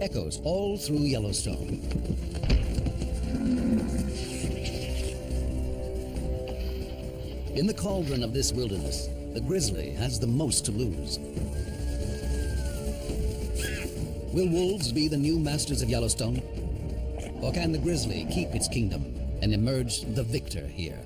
echoes all through Yellowstone. In the cauldron of this wilderness, the grizzly has the most to lose. Will wolves be the new masters of Yellowstone? Or can the grizzly keep its kingdom and emerge the victor here?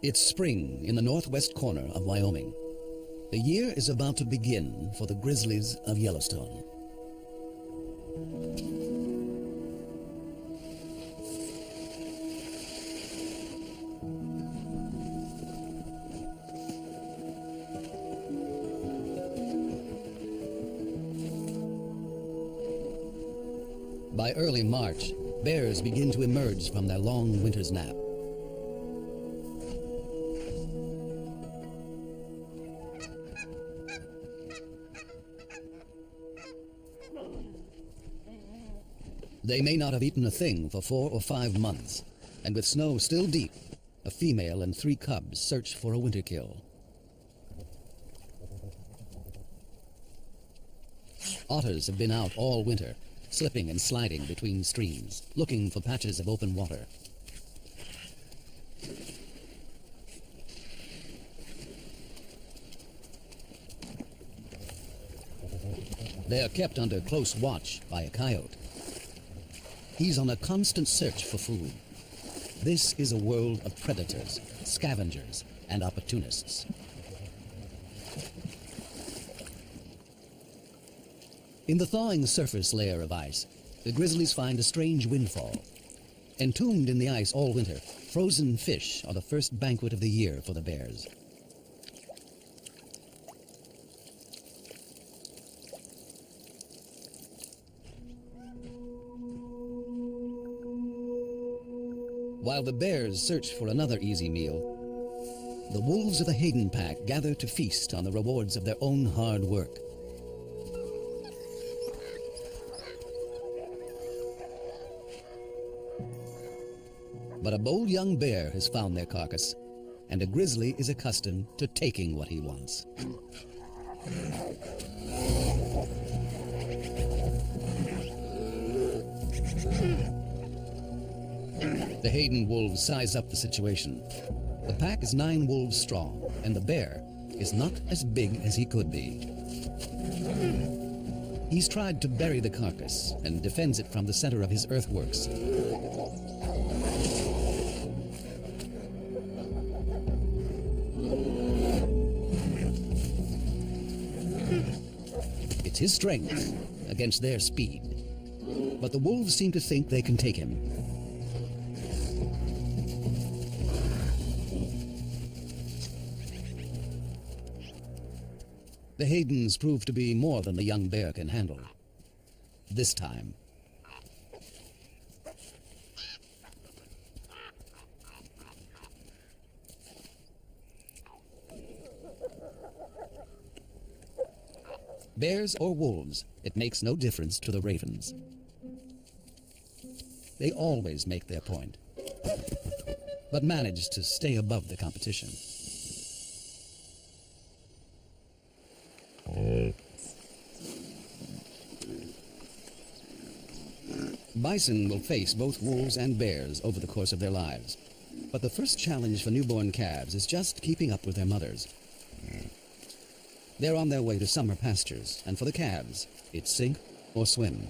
It's spring in the northwest corner of Wyoming. The year is about to begin for the grizzlies of Yellowstone. By early March, bears begin to emerge from their long winter's nap. They may not have eaten a thing for 4 or 5 months, and with snow still deep, a female and 3 cubs search for a winter kill. Otters have been out all winter, slipping and sliding between streams, looking for patches of open water. They are kept under close watch by a coyote. He's on a constant search for food. This is a world of predators, scavengers, and opportunists. In the thawing surface layer of ice, the grizzlies find a strange windfall. Entombed in the ice all winter, frozen fish are the first banquet of the year for the bears. While the bears search for another easy meal, the wolves of the Hayden pack gather to feast on the rewards of their own hard work. But a bold young bear has found their carcass, and a grizzly is accustomed to taking what he wants. The Hayden wolves size up the situation. The pack is 9 wolves strong, and the bear is not as big as he could be. He's tried to bury the carcass and defends it from the center of his earthworks. It's his strength against their speed, but the wolves seem to think they can take him. The Haydens prove to be more than the young bear can handle. This time. Bears or wolves, it makes no difference to the ravens. They always make their point, but manage to stay above the competition. Bison will face both wolves and bears over the course of their lives, but the first challenge for newborn calves is just keeping up with their mothers. They're on their way to summer pastures, and for the calves, it's sink or swim.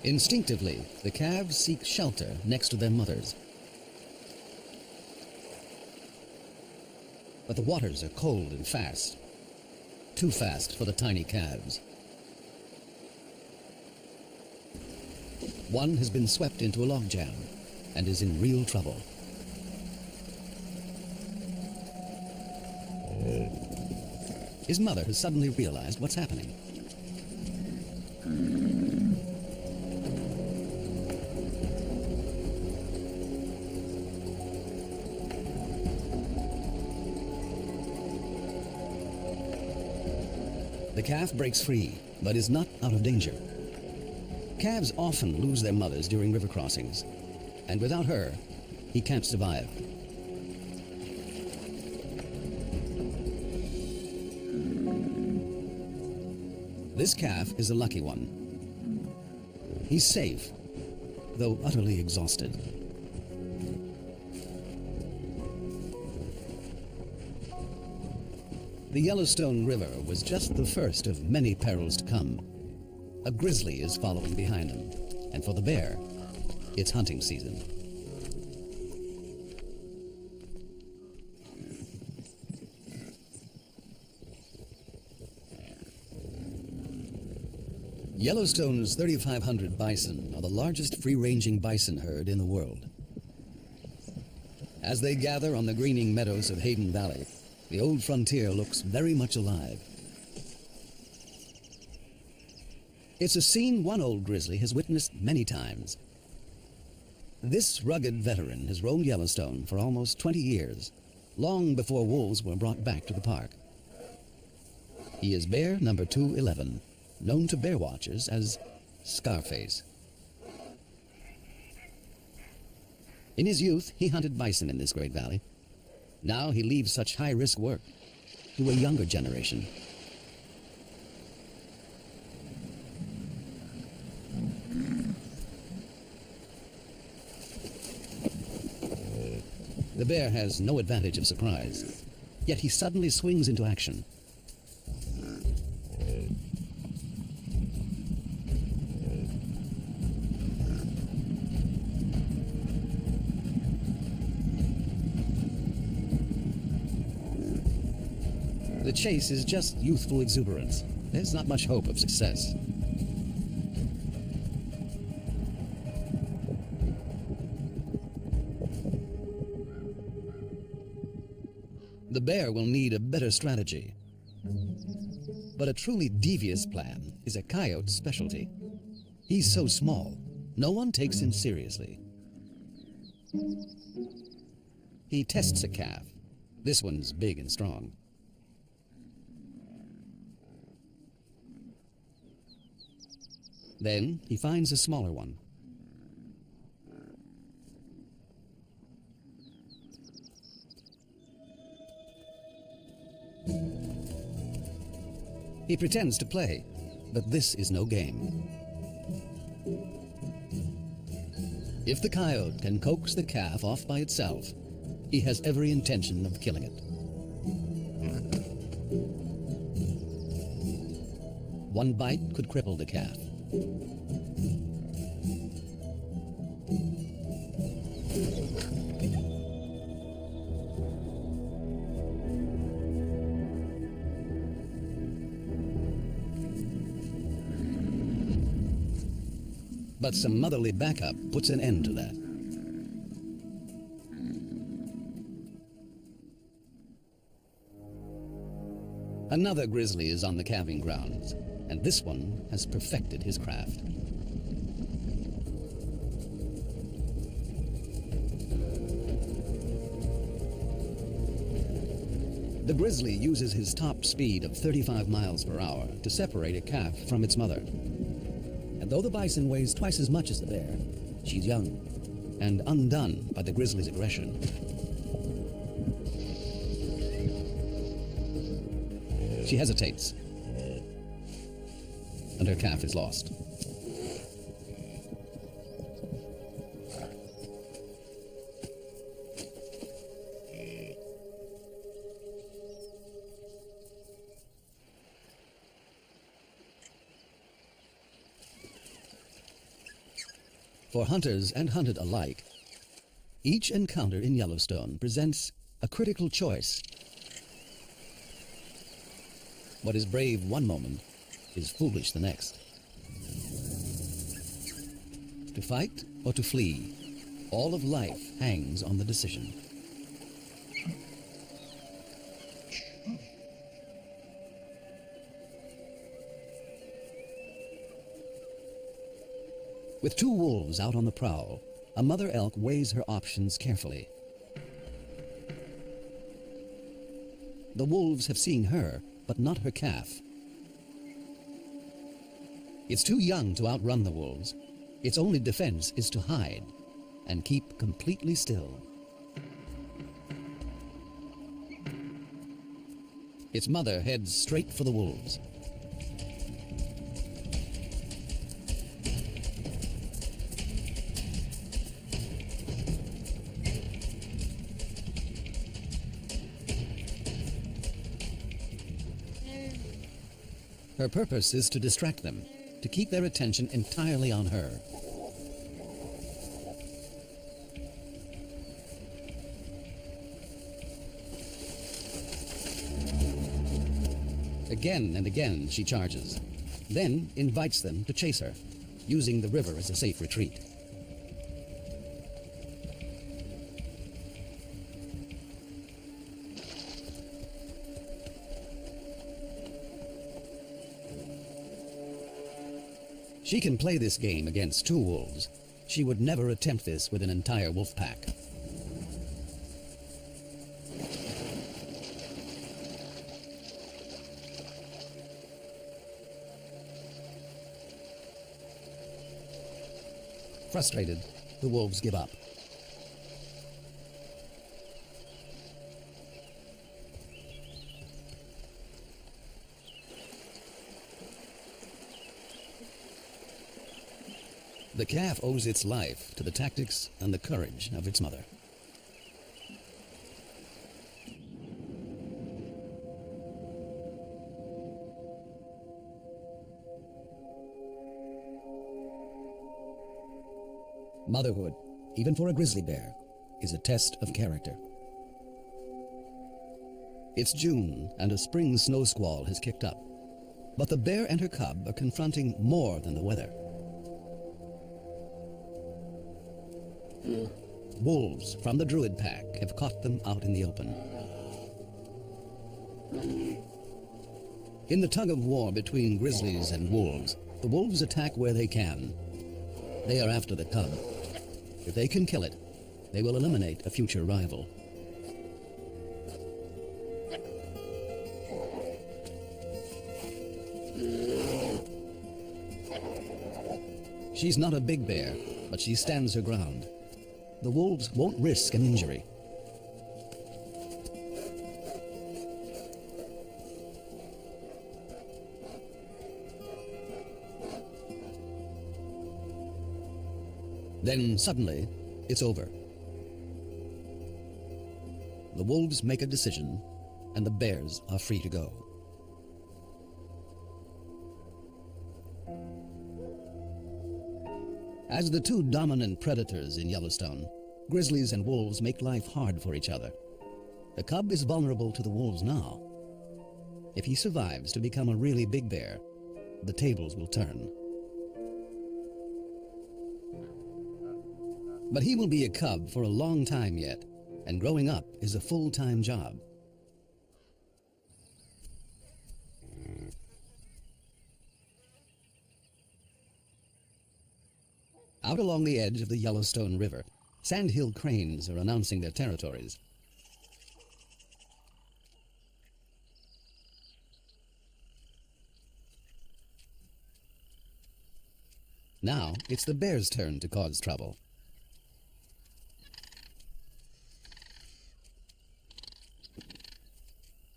Instinctively, the calves seek shelter next to their mothers. But the waters are cold and fast. Too fast for the tiny calves. One has been swept into a logjam and is in real trouble. His mother has suddenly realized what's happening. The calf breaks free, but is not out of danger. Calves often lose their mothers during river crossings, and without her, he can't survive. This calf is a lucky one. He's safe, though utterly exhausted. The Yellowstone River was just the first of many perils to come. A grizzly is following behind him, and for the bear, it's hunting season. Yellowstone's 3,500 bison are the largest free-ranging bison herd in the world. As they gather on the greening meadows of Hayden Valley, the old frontier looks very much alive. It's a scene one old grizzly has witnessed many times. This rugged veteran has roamed Yellowstone for almost 20 years, long before wolves were brought back to the park. He is bear number 211, known to bear watchers as Scarface. In his youth, he hunted bison in this great valley. Now he leaves such high-risk work to a younger generation. The bear has no advantage of surprise, yet he suddenly swings into action. The chase is just youthful exuberance. There's not much hope of success. The bear will need a better strategy. But a truly devious plan is a coyote's specialty. He's so small, no one takes him seriously. He tests a calf. This one's big and strong. Then he finds a smaller one. He pretends to play, but this is no game. If the coyote can coax the calf off by itself, he has every intention of killing it. One bite could cripple the calf. But some motherly backup puts an end to that. Another grizzly is on the calving grounds, and this one has perfected his craft. The grizzly uses his top speed of 35 miles per hour to separate a calf from its mother. And though the bison weighs twice as much as the bear, she's young and undone by the grizzly's aggression. She hesitates, and her calf is lost. For hunters and hunted alike, each encounter in Yellowstone presents a critical choice. What is brave one moment is foolish the next. To fight or to flee, all of life hangs on the decision. With two wolves out on the prowl, a mother elk weighs her options carefully. The wolves have seen her, but not her calf. It's too young to outrun the wolves. Its only defense is to hide and keep completely still. Its mother heads straight for the wolves. Her purpose is to distract them, to keep their attention entirely on her. Again and again she charges, then invites them to chase her, using the river as a safe retreat. She can play this game against 2 wolves. She would never attempt this with an entire wolf pack. Frustrated, the wolves give up. The calf owes its life to the tactics and the courage of its mother. Motherhood, even for a grizzly bear, is a test of character. It's June and a spring snow squall has kicked up, but the bear and her cub are confronting more than the weather. Wolves from the Druid pack have caught them out in the open. In the tug-of-war between grizzlies and wolves, the wolves attack where they can. They are after the cub. If they can kill it, they will eliminate a future rival. She's not a big bear, but she stands her ground. The wolves won't risk an injury. Then suddenly, it's over. The wolves make a decision, and the bears are free to go. As the 2 dominant predators in Yellowstone, grizzlies and wolves make life hard for each other. The cub is vulnerable to the wolves now. If he survives to become a really big bear, the tables will turn. But he will be a cub for a long time yet, and growing up is a full-time job. Out along the edge of the Yellowstone River, sandhill cranes are announcing their territories. Now it's the bear's turn to cause trouble.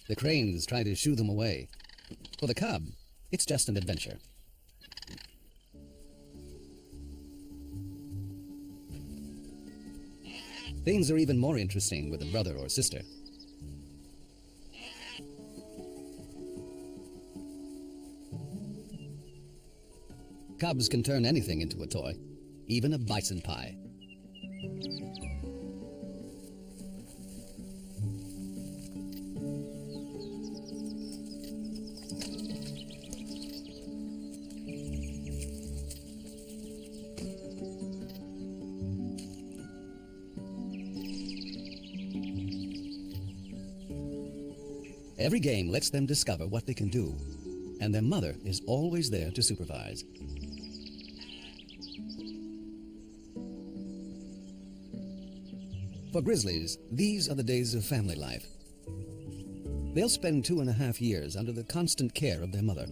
The cranes try to shoo them away. For the cub, it's just an adventure. Things are even more interesting with a brother or sister. Cubs can turn anything into a toy, even a bison pie. Every game lets them discover what they can do, and their mother is always there to supervise. For grizzlies, these are the days of family life. They'll spend 2.5 years under the constant care of their mother.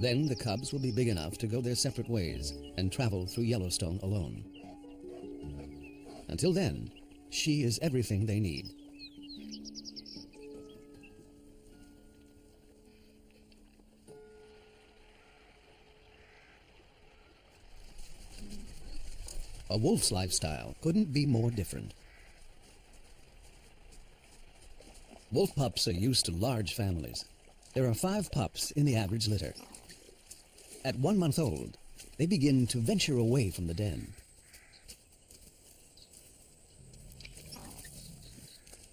Then the cubs will be big enough to go their separate ways and travel through Yellowstone alone. Until then, she is everything they need. A wolf's lifestyle couldn't be more different. Wolf pups are used to large families. There are 5 pups in the average litter. At 1 month old, they begin to venture away from the den.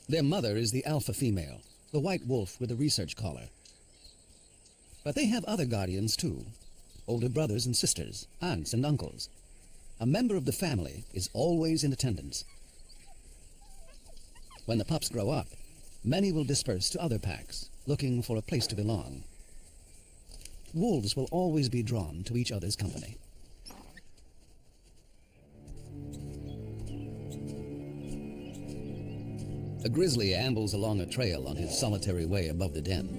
Their mother is the alpha female, the white wolf with a research collar. But they have other guardians too, older brothers and sisters, aunts and uncles. A member of the family is always in attendance. When the pups grow up, many will disperse to other packs, looking for a place to belong. Wolves will always be drawn to each other's company. A grizzly ambles along a trail on his solitary way above the den.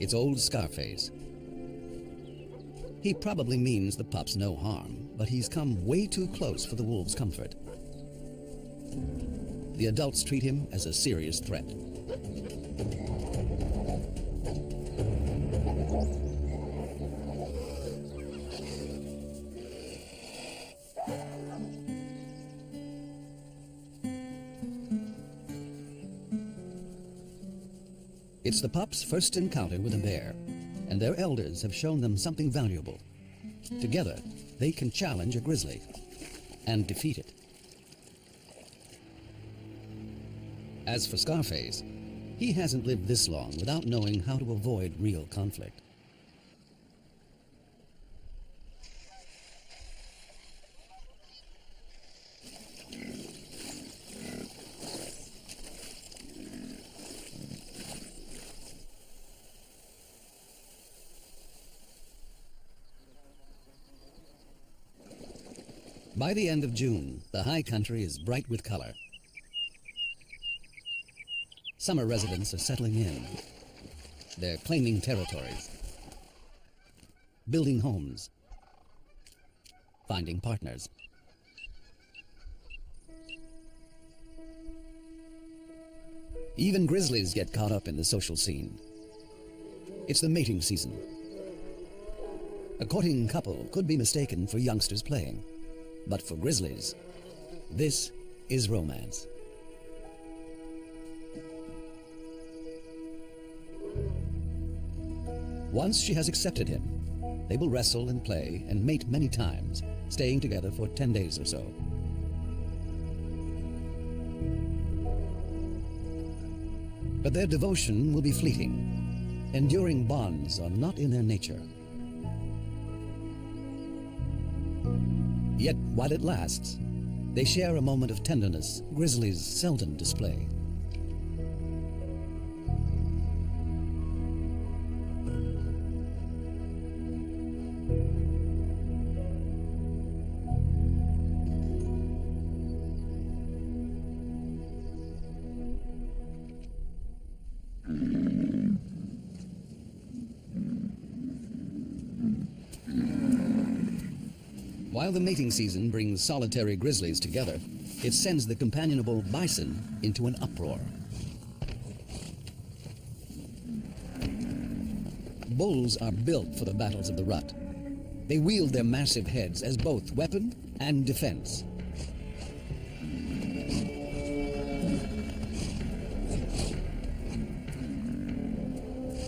It's old Scarface. He probably means the pups no harm, but he's come way too close for the wolves' comfort. The adults treat him as a serious threat. It's the pups' first encounter with a bear, and their elders have shown them something valuable. Together, they can challenge a grizzly and defeat it. As for Scarface, he hasn't lived this long without knowing how to avoid real conflict. By the end of June, the high country is bright with color. Summer residents are settling in. They're claiming territories, building homes, finding partners. Even grizzlies get caught up in the social scene. It's the mating season. A courting couple could be mistaken for youngsters playing. But for grizzlies, this is romance. Once she has accepted him, they will wrestle and play and mate many times, staying together for 10 days or so. But their devotion will be fleeting. Enduring bonds are not in their nature. Yet, while it lasts, they share a moment of tenderness grizzlies seldom display. While the mating season brings solitary grizzlies together, it sends the companionable bison into an uproar. Bulls are built for the battles of the rut. They wield their massive heads as both weapon and defense.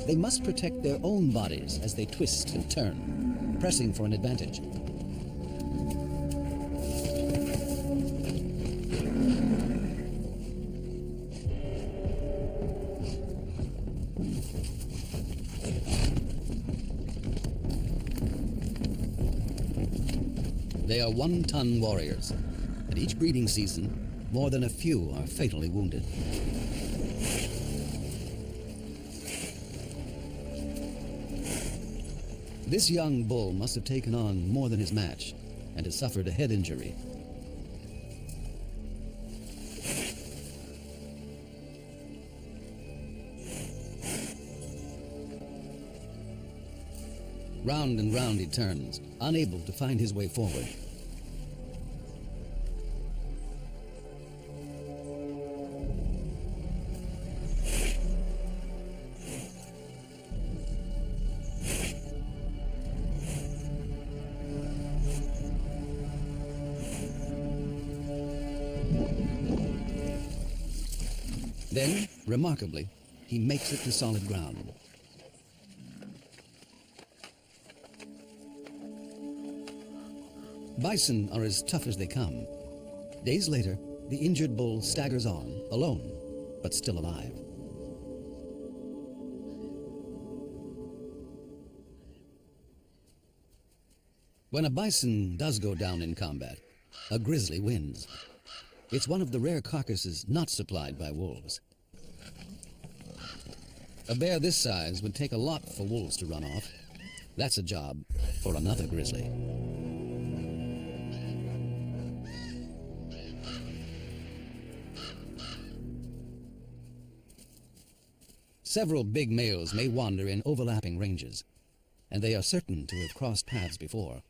They must protect their own bodies as they twist and turn, pressing for an advantage. They are one-ton warriors. At each breeding season, more than a few are fatally wounded. This young bull must have taken on more than his match and has suffered a head injury. Round and round he turns, unable to find his way forward. Then, remarkably, he makes it to solid ground. Bison are as tough as they come. Days later, the injured bull staggers on, alone, but still alive. When a bison does go down in combat, a grizzly wins. It's one of the rare carcasses not supplied by wolves. A bear this size would take a lot for wolves to run off. That's a job for another grizzly. Several big males may wander in overlapping ranges, and they are certain to have crossed paths before.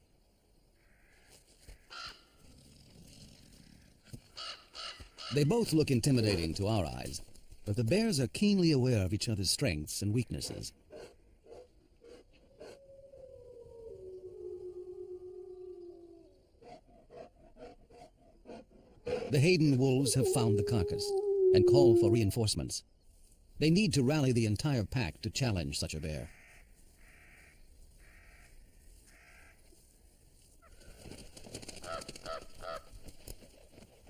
They both look intimidating to our eyes, but the bears are keenly aware of each other's strengths and weaknesses. The Hayden wolves have found the carcass and call for reinforcements. They need to rally the entire pack to challenge such a bear.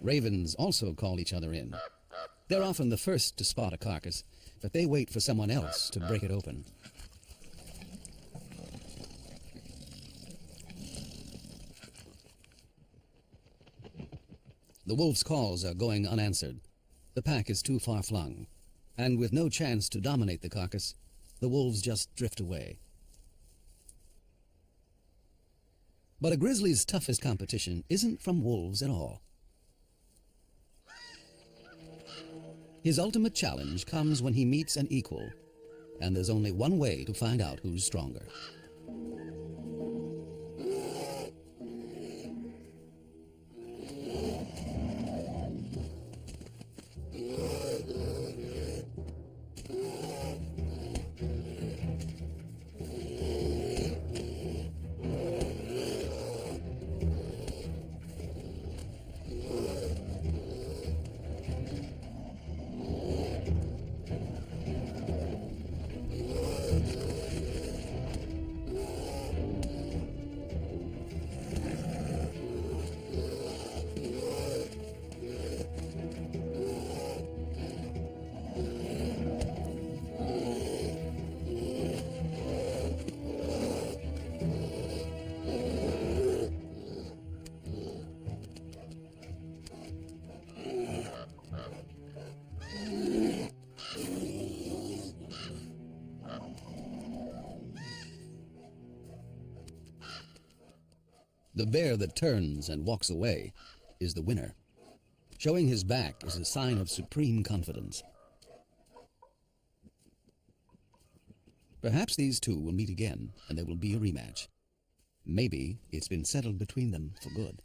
Ravens also call each other in. They're often the first to spot a carcass, but they wait for someone else to break it open. The wolves' calls are going unanswered. The pack is too far flung, and with no chance to dominate the carcass, the wolves just drift away. But a grizzly's toughest competition isn't from wolves at all. His ultimate challenge comes when he meets an equal, and there's only one way to find out who's stronger. The bear that turns and walks away is the winner. Showing his back is a sign of supreme confidence. Perhaps these two will meet again and there will be a rematch. Maybe it's been settled between them for good.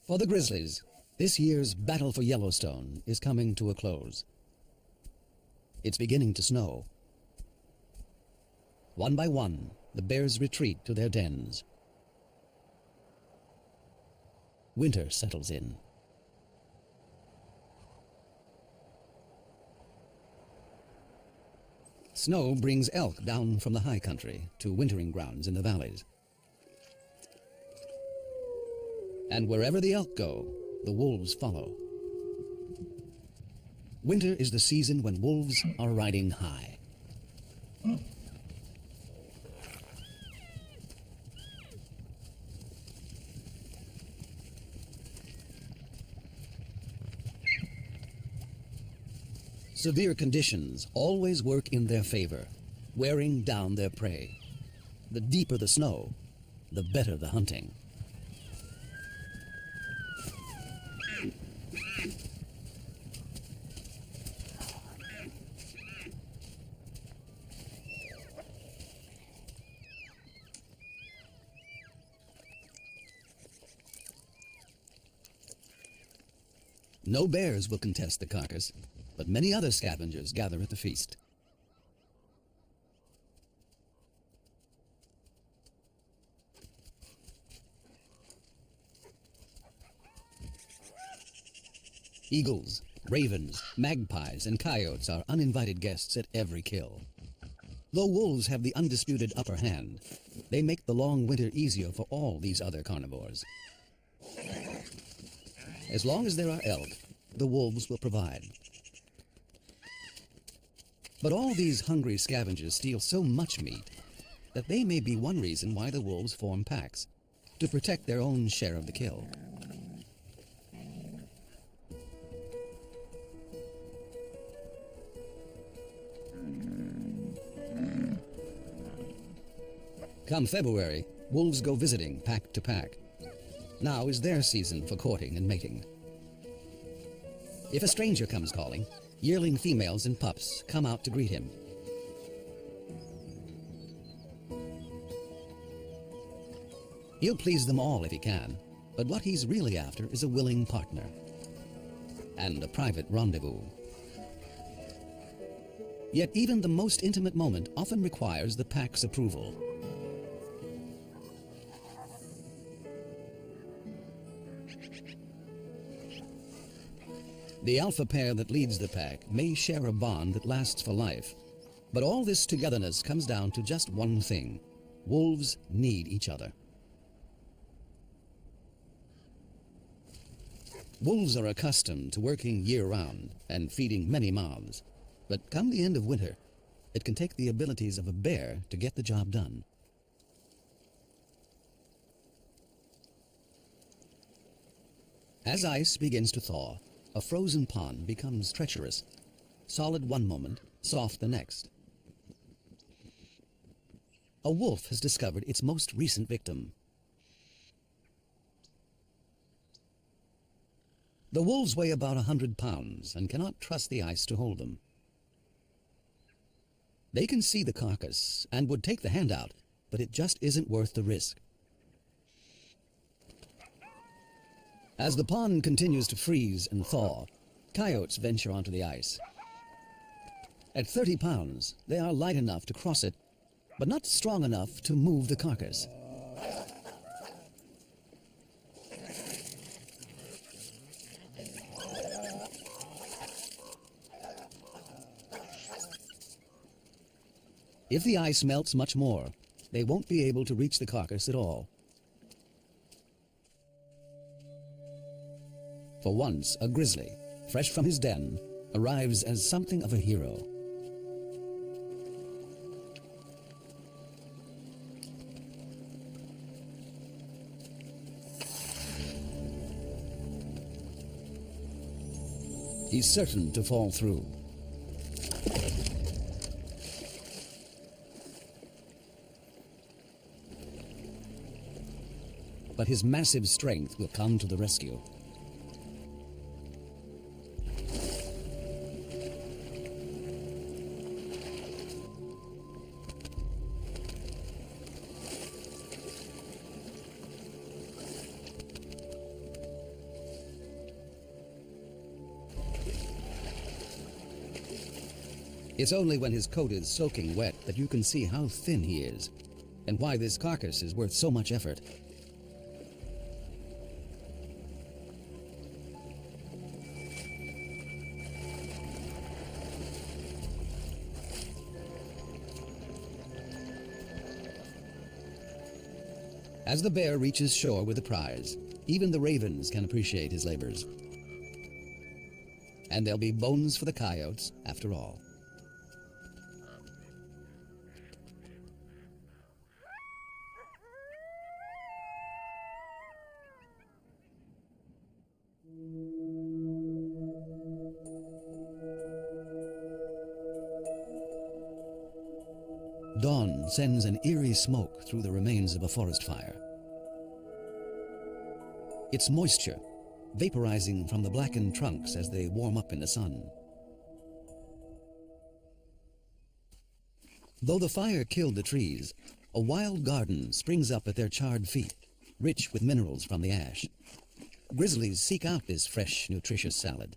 For the grizzlies, this year's battle for Yellowstone is coming to a close. It's beginning to snow. One by one, the bears retreat to their dens. Winter settles in. Snow brings elk down from the high country to wintering grounds in the valleys. And wherever the elk go, the wolves follow. Winter is the season when wolves are riding high. Severe conditions always work in their favor, wearing down their prey. The deeper the snow, the better the hunting. No bears will contest the carcass, but many other scavengers gather at the feast. Eagles, ravens, magpies, and coyotes are uninvited guests at every kill. Though wolves have the undisputed upper hand, they make the long winter easier for all these other carnivores. As long as there are elk, the wolves will provide. But all these hungry scavengers steal so much meat that they may be one reason why the wolves form packs, to protect their own share of the kill. Come February, wolves go visiting pack to pack. Now is their season for courting and mating. If a stranger comes calling, yearling females and pups come out to greet him. He'll please them all if he can, but what he's really after is a willing partner and a private rendezvous. Yet even the most intimate moment often requires the pack's approval. The alpha pair that leads the pack may share a bond that lasts for life, but all this togetherness comes down to just one thing: wolves need each other. Wolves are accustomed to working year-round and feeding many mouths, but come the end of winter, it can take the abilities of a bear to get the job done. As ice begins to thaw, a frozen pond becomes treacherous, solid one moment, soft the next. A wolf has discovered its most recent victim. The wolves weigh about 100 pounds and cannot trust the ice to hold them. They can see the carcass and would take the handout, but it just isn't worth the risk. As the pond continues to freeze and thaw, coyotes venture onto the ice. At 30 pounds, they are light enough to cross it, but not strong enough to move the carcass. If the ice melts much more, they won't be able to reach the carcass at all. For once, a grizzly, fresh from his den, arrives as something of a hero. He's certain to fall through. But his massive strength will come to the rescue. It's only when his coat is soaking wet that you can see how thin he is, and why this carcass is worth so much effort. As the bear reaches shore with the prize, even the ravens can appreciate his labors. And there'll be bones for the coyotes after all. Dawn sends an eerie smoke through the remains of a forest fire. It's moisture, vaporizing from the blackened trunks as they warm up in the sun. Though the fire killed the trees, a wild garden springs up at their charred feet, rich with minerals from the ash. Grizzlies seek out this fresh, nutritious salad.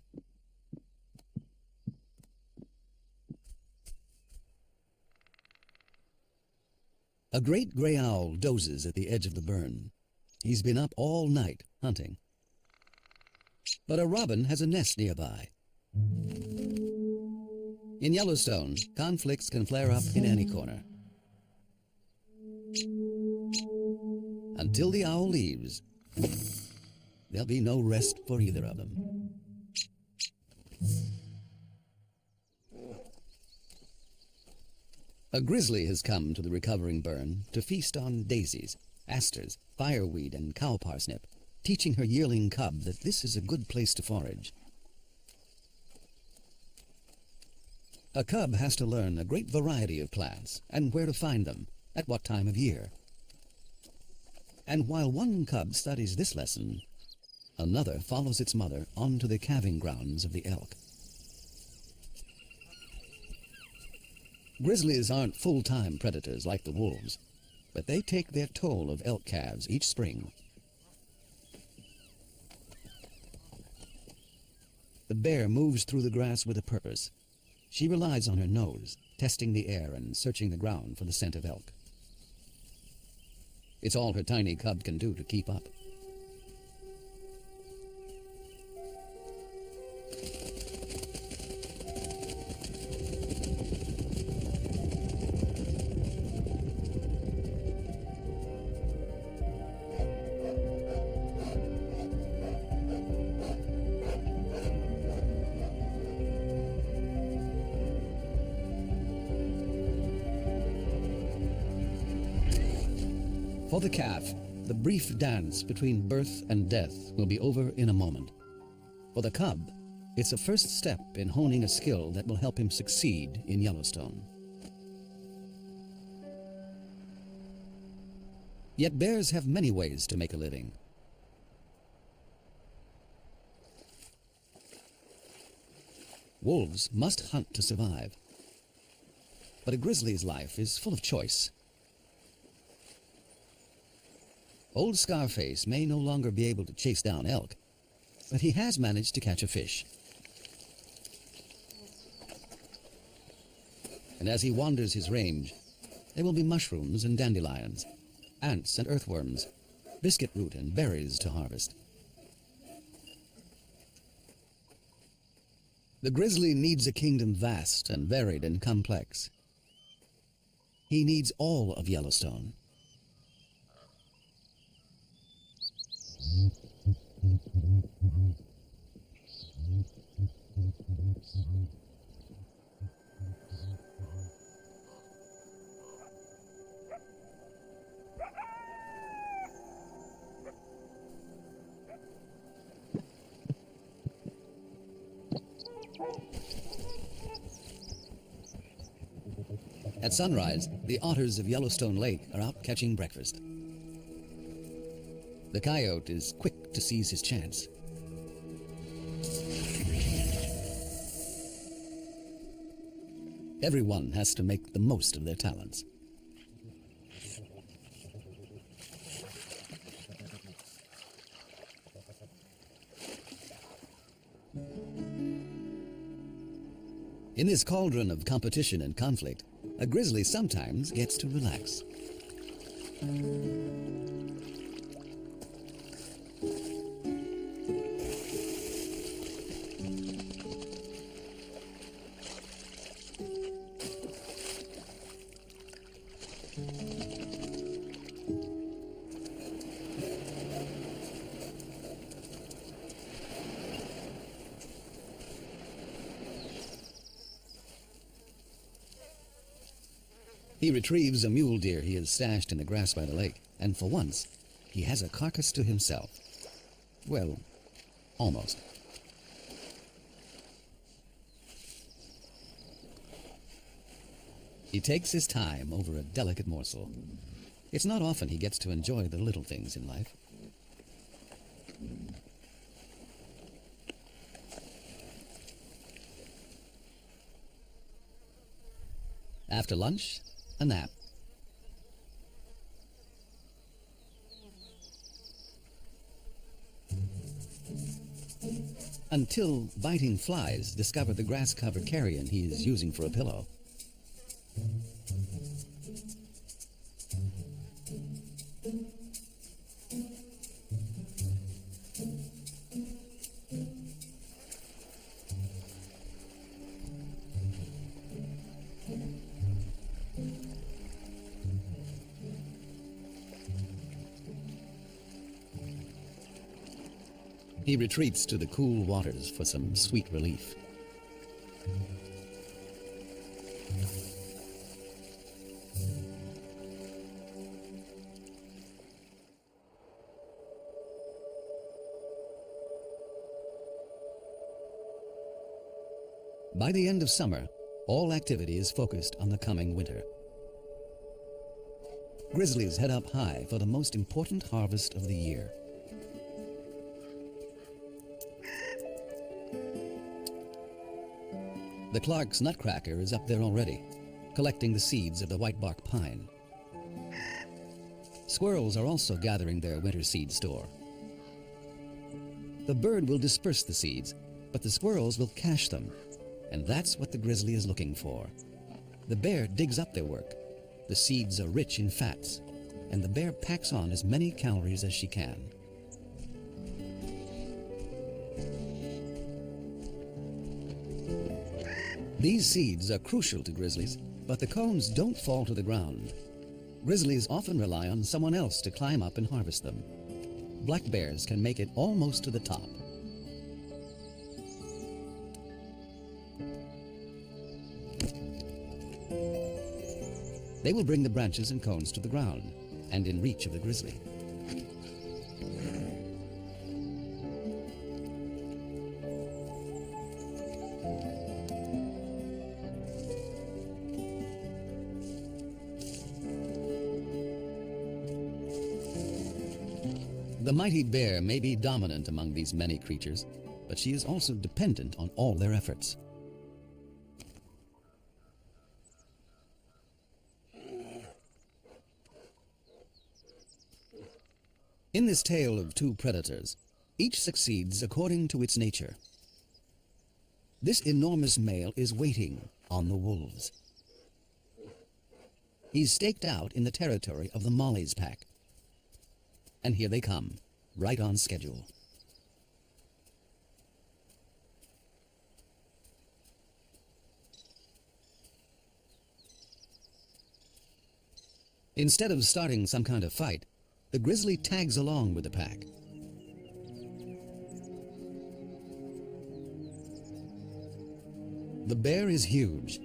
A great gray owl dozes at the edge of the burn. He's been up all night hunting. But a robin has a nest nearby. In Yellowstone, conflicts can flare up in any corner. Until the owl leaves, there'll be no rest for either of them. A grizzly has come to the recovering burn to feast on daisies, asters, fireweed, and cow parsnip, teaching her yearling cub that this is a good place to forage. A cub has to learn a great variety of plants and where to find them, at what time of year. And while one cub studies this lesson, another follows its mother onto the calving grounds of the elk. Grizzlies aren't full-time predators like the wolves, but they take their toll of elk calves each spring. The bear moves through the grass with a purpose. She relies on her nose, testing the air and searching the ground for the scent of elk. It's all her tiny cub can do to keep up. For the calf, the brief dance between birth and death will be over in a moment. For the cub, it's a first step in honing a skill that will help him succeed in Yellowstone. Yet bears have many ways to make a living. Wolves must hunt to survive. But a grizzly's life is full of choice. Old Scarface may no longer be able to chase down elk, but he has managed to catch a fish. And as he wanders his range, there will be mushrooms and dandelions, ants and earthworms, biscuit root and berries to harvest. The grizzly needs a kingdom vast and varied and complex. He needs all of Yellowstone. At sunrise, the otters of Yellowstone Lake are out catching breakfast. The coyote is quick to seize his chance. Everyone has to make the most of their talents. In this cauldron of competition and conflict, a grizzly sometimes gets to relax. He retrieves a mule deer he has stashed in the grass by the lake, and for once, he has a carcass to himself. Well, almost. He takes his time over a delicate morsel. It's not often he gets to enjoy the little things in life. After lunch, a nap. until biting flies discover the grass-covered carrion he is using for a pillow. He retreats to the cool waters for some sweet relief. By the end of summer, all activity is focused on the coming winter. Grizzlies head up high for the most important harvest of the year. The Clark's nutcracker is up there already, collecting the seeds of the whitebark pine. Squirrels are also gathering their winter seed store. The bird will disperse the seeds, but the squirrels will cache them, and that's what the grizzly is looking for. The bear digs up their work. The seeds are rich in fats, and the bear packs on as many calories as she can. These seeds are crucial to grizzlies, but the cones don't fall to the ground. Grizzlies often rely on someone else to climb up and harvest them. Black bears can make it almost to the top. They will bring the branches and cones to the ground and in reach of the grizzly. The mighty bear may be dominant among these many creatures, but she is also dependent on all their efforts. In this tale of two predators, each succeeds according to its nature. This enormous male is waiting on the wolves. He's staked out in the territory of the Molly's pack. And here they come, right on schedule. Instead of starting some kind of fight, the grizzly tags along with the pack. The bear is huge.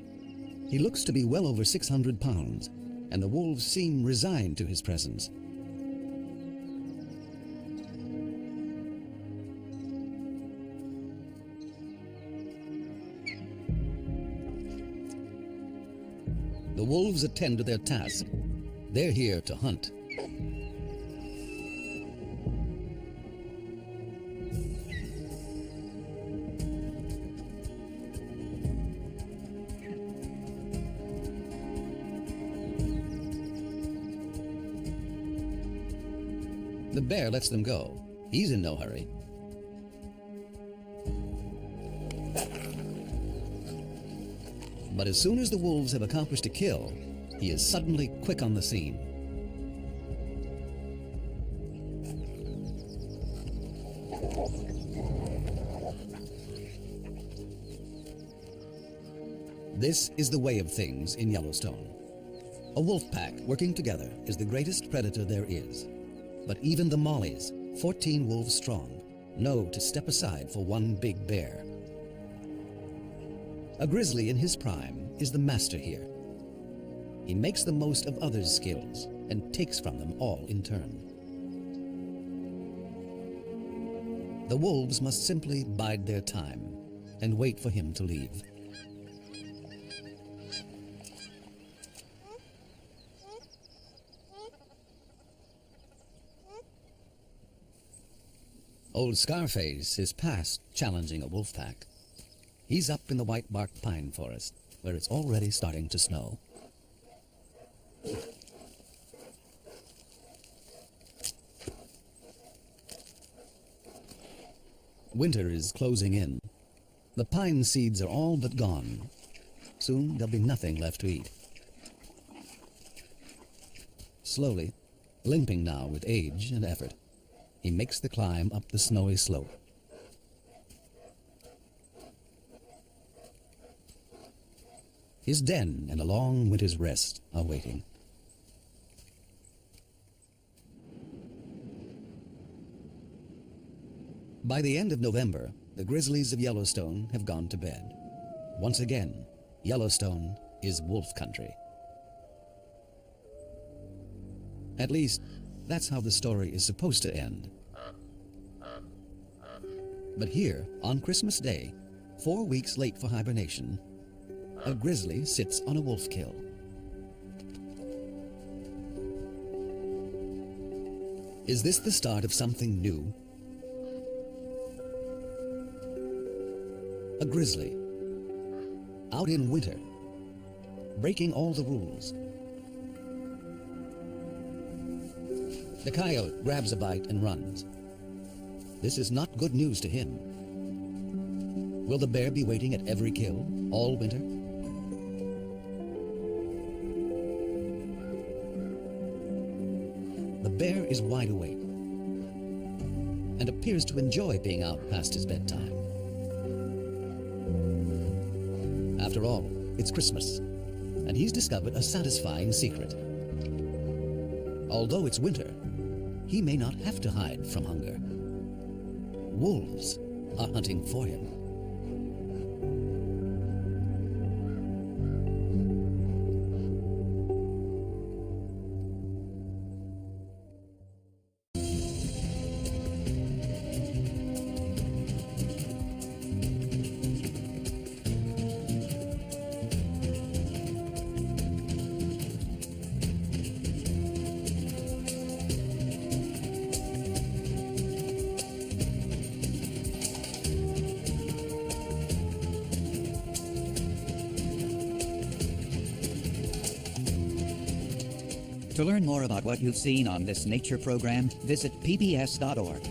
He looks to be well over 600 pounds, and the wolves seem resigned to his presence. The wolves attend to their task. They're here to hunt. The bear lets them go. He's in no hurry. But as soon as the wolves have accomplished a kill, he is suddenly quick on the scene. This is the way of things in Yellowstone. A wolf pack working together is the greatest predator there is. But even the Mollies, 14 wolves strong, know to step aside for one big bear. A grizzly in his prime is the master here. He makes the most of others' skills and takes from them all in turn. The wolves must simply bide their time and wait for him to leave. Old Scarface is past challenging a wolf pack. He's up in the whitebark pine forest, where it's already starting to snow. Winter is closing in. The pine seeds are all but gone. Soon there'll be nothing left to eat. Slowly, limping now with age and effort, he makes the climb up the snowy slope. His den and a long winter's rest are waiting. By the end of November, the grizzlies of Yellowstone have gone to bed. Once again, Yellowstone is wolf country. At least, that's how the story is supposed to end. But here, on Christmas Day, 4 weeks late for hibernation, a grizzly sits on a wolf kill. Is this the start of something new? A grizzly, out in winter, breaking all the rules. The coyote grabs a bite and runs. This is not good news to him. Will the bear be waiting at every kill, all winter? The bear is wide awake and appears to enjoy being out past his bedtime. After all, it's Christmas, and he's discovered a satisfying secret. Although it's winter, he may not have to hide from hunger. Wolves are hunting for him. To learn more about what you've seen on this nature program, visit pbs.org.